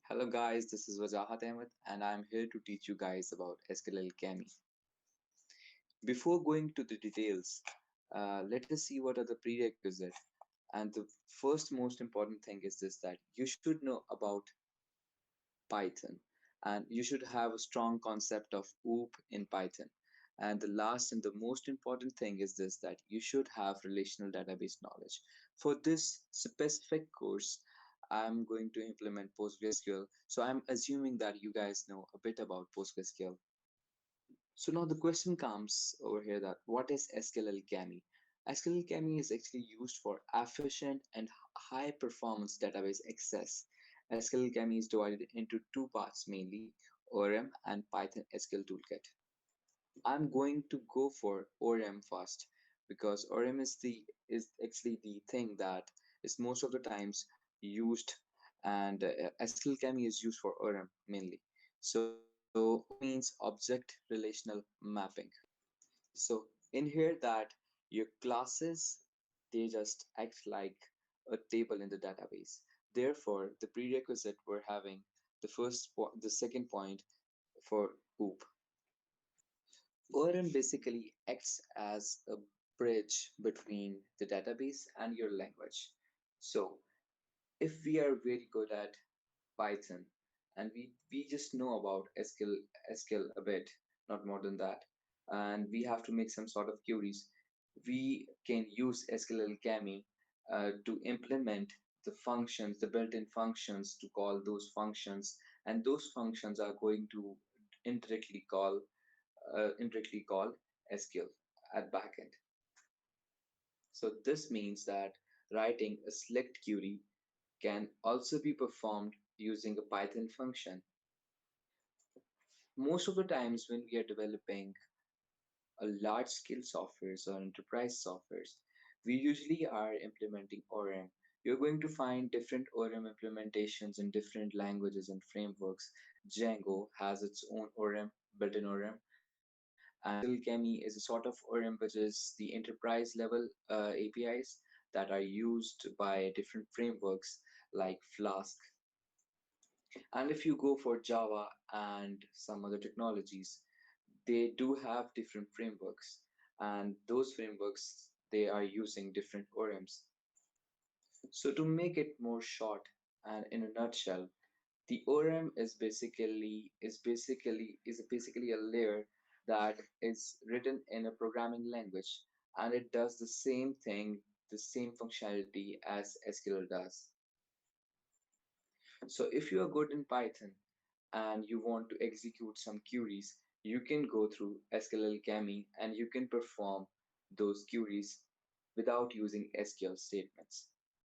Hello guys, this is Wajahat Ahmed and I'm here to teach you guys about SQLAlchemy. Before going to the details, let us see what are the prerequisites. And the first most important thing is this that you should know about Python and you should have a strong concept of OOP in Python. And the last and the most important thing is this that you should have relational database knowledge. For this specific course, I'm going to implement PostgreSQL. So I'm assuming that you guys know a bit about PostgreSQL. So now the question comes over here that what is SQLAlchemy? SQLAlchemy is actually used for efficient and high performance database access. SQLAlchemy is divided into two parts mainly, ORM and Python SQL Toolkit. I'm going to go for ORM first because ORM is actually the thing that is most of the times used, and SQLAlchemy is used for ORM mainly. So ORM means object relational mapping. So in here that your classes, they just act like a table in the database. Therefore, the prerequisite we're having the second point for OOP. ORM basically acts as a bridge between the database and your language. So if we are very good at Python and we just know about SQL a bit, not more than that, and we have to make some sort of queries, we can use SQLAlchemy to implement the functions, the built-in functions to call those functions, and those functions are going to indirectly call SQL at backend. So this means that writing a select query can also be performed using a Python function. Most of the times when we are developing a large scale softwares or enterprise softwares, we usually are implementing ORM. You're going to find different ORM implementations in different languages and frameworks. Django has its own ORM, built-in ORM, and SQLAlchemy is a sort of ORM which is the enterprise level APIs that are used by different frameworks like Flask. And if you go for Java and some other technologies, they do have different frameworks, and those frameworks they are using different ORMs. So to make it more short and in a nutshell, the ORM is basically a layer that is written in a programming language, and it does the same thing, the same functionality as SQL does. So if you are good in Python and you want to execute some queries, you can go through SQLAlchemy and you can perform those queries without using SQL statements.